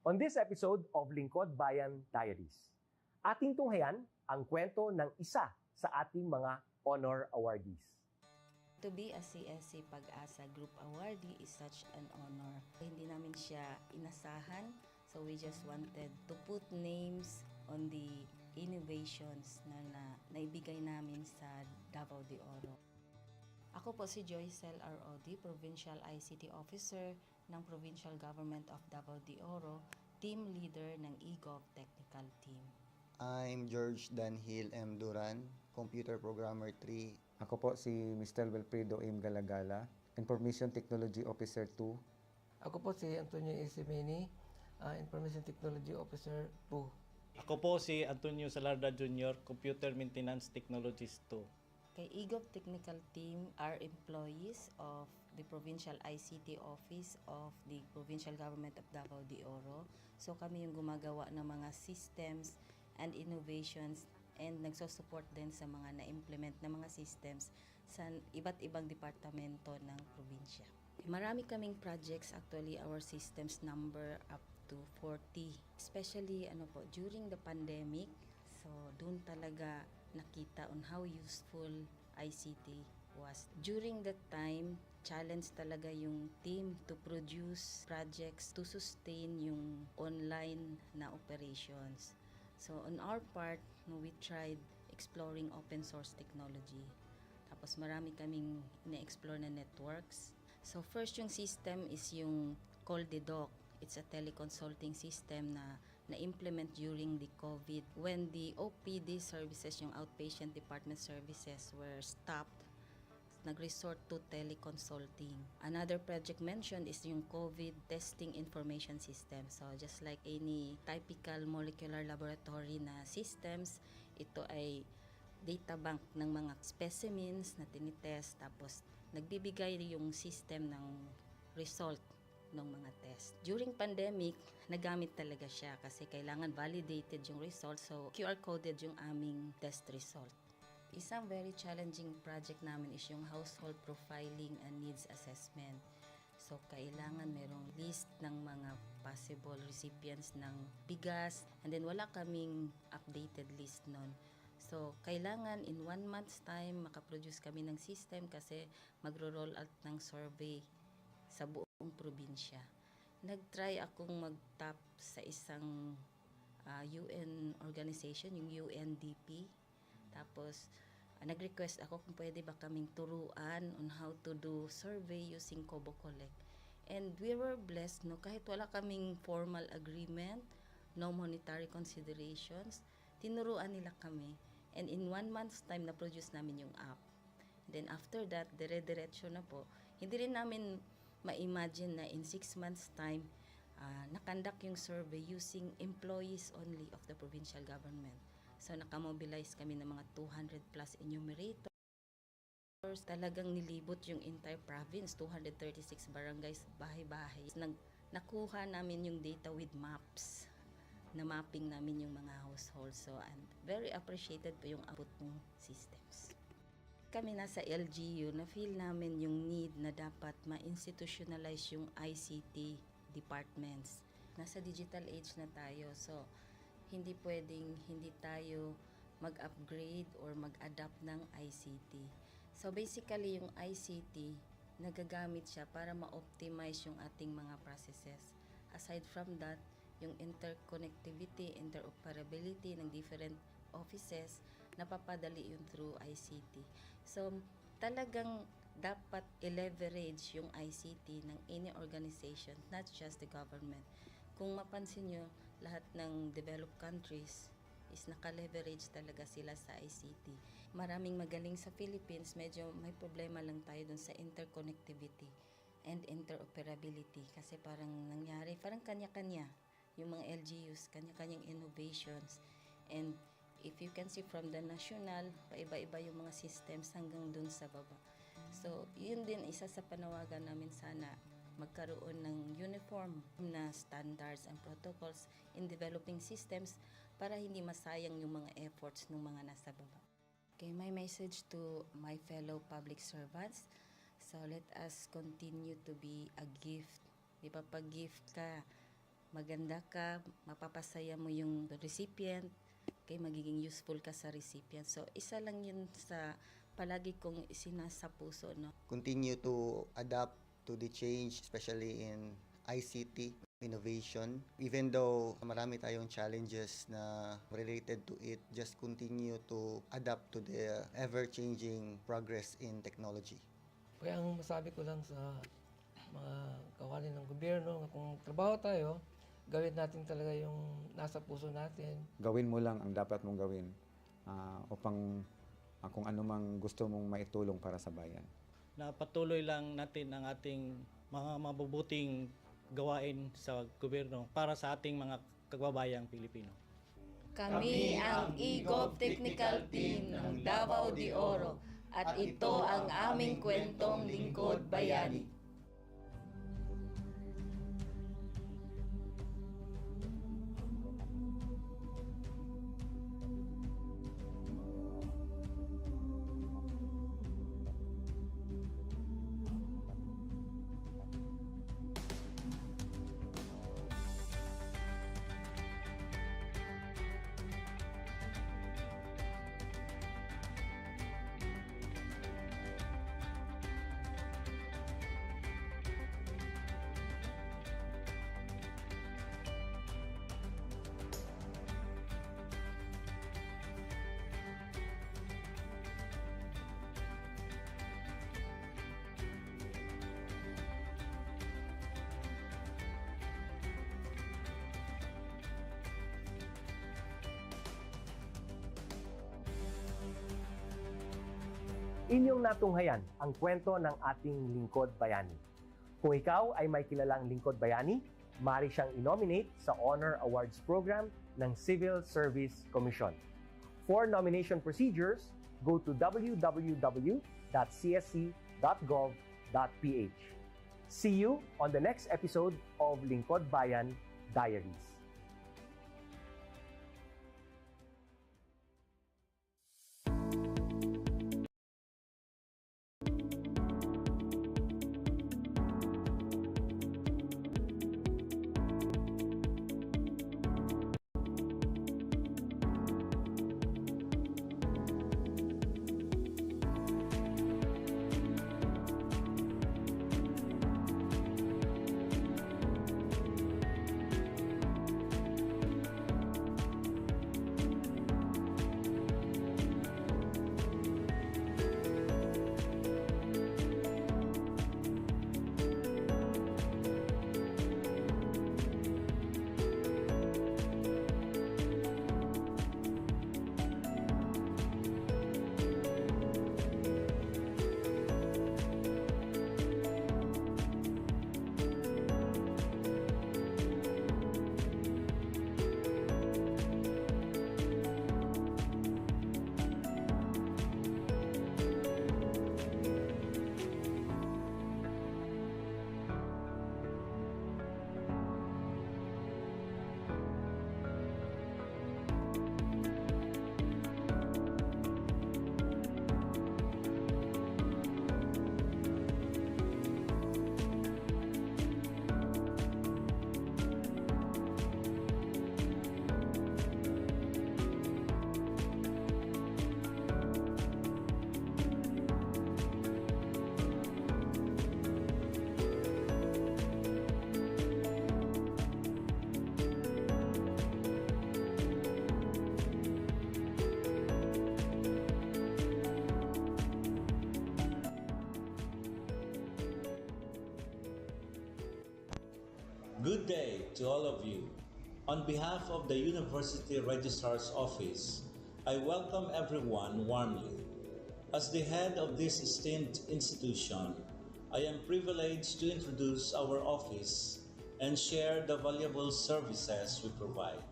On this episode of Lingkod Bayan Diaries, ating tunghayan ang kwento ng isa sa ating mga honor awardees. To be a CSC Pag-asa Group Awardee is such an honor. Hindi namin siya inasahan, so we just wanted to put names on the innovations na naibigay namin sa Davao de Oro. Ako po si Joycel ROD, Provincial ICT Officer ng Provincial Government of Davao de Oro, Team Leader ng eGov Technical Team. I'm George Danhil M. Duran, Computer Programmer 3. Ako po si Mr. Wilfredo M. Galagala, Information Technology Officer 2. Ako po si Antonio Isimini, Information Technology Officer 2. Ako po si Antonio Salarda Jr., Computer Maintenance Technologist 2. Kay eGov Technical Team are employees of the Provincial ICT Office of the Provincial Government of Davao de Oro. So kami yung gumagawa ng mga systems and innovations and nagsusupport din sa mga na-implement na mga systems sa iba't ibang departamento ng probinsya. Marami kaming projects, actually our systems number up to 40. Especially during the pandemic, so doon talaga nakita on how useful ICT was. During that time, challenge talaga yung team to produce projects to sustain yung online na operations. So on our part, we tried exploring open source technology. Tapos marami kaming ina-explore na networks. So first yung system is yung Doc. It's a teleconsulting system na na-implement during the COVID. When the OPD services, yung outpatient department services were stopped, nag-resort to teleconsulting. Another project mentioned is yung COVID testing information system. So just like any typical molecular laboratory na systems, ito ay data bank ng mga specimens na tinitest, tapos nagbibigay yung system ng result ng mga test. During pandemic, nagamit talaga siya kasi kailangan validated yung result, so QR coded yung aming test result. Isang very challenging project namin is yung household profiling and needs assessment. So kailangan merong list ng mga possible recipients ng bigas, and then wala kaming updated list nun. So kailangan in 1 month's time makaproduce kami ng system kasi magro-roll out ng survey sa buong probinsya. Nag-try akong mag-tap sa isang UN organization, yung UNDP. Tapos nag-request ako kung pwede ba kaming turuan on how to do survey using Kobo Collect. And we were blessed, kahit wala kaming formal agreement, no monetary considerations, tinuruan nila kami. And in 1 month's time, na-produce namin yung app. And then after that, dire-diretso na po. Hindi rin namin ma-imagine na in 6 months' time, nakandak yung survey using employees only of the provincial government. So nakamobilize kami ng mga 200 plus enumerators. Talagang nilibot yung entire province, 236 barangays, bahay-bahay. Nakuha namin yung data with maps, na mapping namin yung mga households. So and very appreciated po yung output ng systems. Kami nasa LGU, na-feel namin yung need na dapat ma-institutionalize yung ICT departments. Nasa digital age na tayo, so hindi pwedeng hindi tayo mag-upgrade or mag-adapt ng ICT. So basically yung ICT, nagagamit siya para ma-optimize yung ating mga processes. Aside from that, yung interconnectivity, interoperability ng different offices, napapadali yun through ICT. So, talagang dapat i-leverage yung ICT ng any organization, not just the government. Kung mapansin nyo, lahat ng developed countries is naka-leverage talaga sila sa ICT. Maraming magaling sa Philippines, medyo may problema lang tayo dun sa interconnectivity and interoperability kasi parang nangyari, parang kanya-kanya yung mga LGUs, kanya-kanyang innovations. And if you can see from the national, paiba-iba yung mga systems hanggang dun sa baba. So, yun din isa sa panawagan namin, sana magkaroon ng uniform na standards and protocols in developing systems para hindi masayang yung mga efforts ng mga nasa baba. Okay, my message to my fellow public servants, so let us continue to be a gift. Di ba, pag gift ka, maganda ka, mapapasaya mo yung recipient, kay magiging useful ka sa recipient. So, isa lang yun sa palagi kong isinasa puso, no? Continue to adapt to the change, especially in ICT innovation. Even though marami tayong challenges na related to it, just continue to adapt to the ever-changing progress in technology. Kaya ang masabi ko lang sa mga kawani ng gobyerno, kung trabaho tayo, gawin natin talaga yung nasa puso natin. Gawin mo lang ang dapat mong gawin upang kung ano mang gusto mong maitulong para sa bayan. Na patuloy lang natin ang ating mga mabubuting gawain sa gobyerno para sa ating mga kababayang Pilipino. Kami ang EGOV Technical Team ng Davao de Oro at ito ang aming kwentong lingkod bayani. Inyong natunghayan ang kwento ng ating lingkod bayani. Kung ikaw ay may kilalang lingkod bayani, maaari siyang i-nominate sa Honor Awards Program ng Civil Service Commission. For nomination procedures, go to www.csc.gov.ph. See you on the next episode of Lingkod Bayan Diaries. Good day to all of you. On behalf of the University Registrar's Office, I welcome everyone warmly. As the head of this esteemed institution, I am privileged to introduce our office and share the valuable services we provide.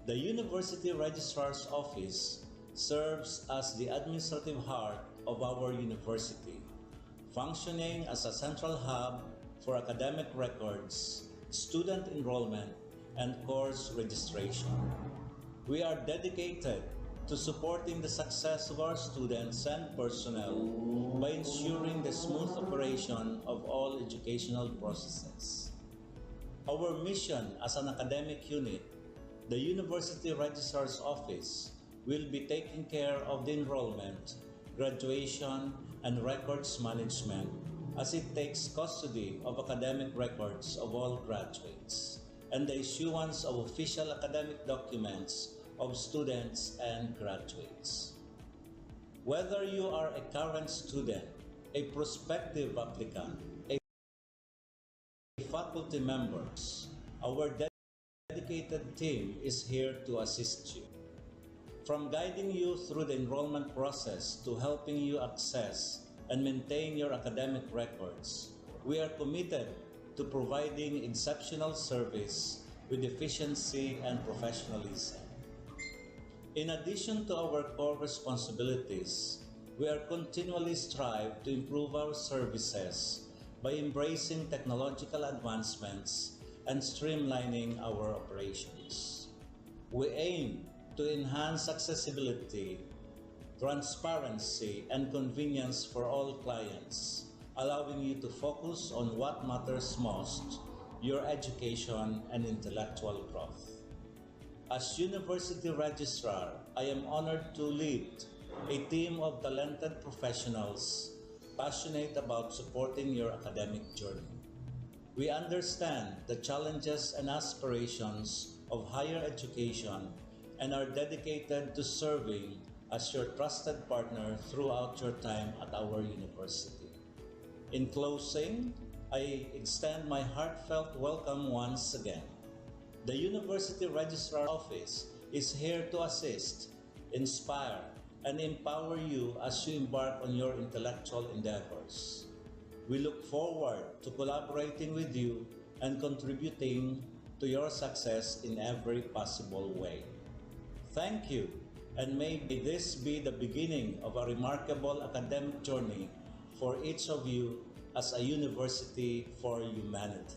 The University Registrar's Office serves as the administrative heart of our university, functioning as a central hub for academic records, student enrollment, and course registration. We are dedicated to supporting the success of our students and personnel by ensuring the smooth operation of all educational processes. Our mission as an academic unit, the University Registrar's Office, will be taking care of the enrollment, graduation, and records management as it takes custody of academic records of all graduates and the issuance of official academic documents of students and graduates. Whether you are a current student, a prospective applicant, a faculty members, our dedicated team is here to assist you. From guiding you through the enrollment process to helping you access and maintain your academic records, we are committed to providing exceptional service with efficiency and professionalism. In addition to our core responsibilities, we are continually strive to improve our services by embracing technological advancements and streamlining our operations. We aim to enhance accessibility, transparency, and convenience for all clients, allowing you to focus on what matters most, your education and intellectual growth. As University Registrar, I am honored to lead a team of talented professionals passionate about supporting your academic journey. We understand the challenges and aspirations of higher education and are dedicated to serving as your trusted partner throughout your time at our university. In closing, I extend my heartfelt welcome once again. The University Registrar Office is here to assist, inspire, and empower you as you embark on your intellectual endeavors. We look forward to collaborating with you and contributing to your success in every possible way. Thank you, and may this be the beginning of a remarkable academic journey for each of you as a university for humanity.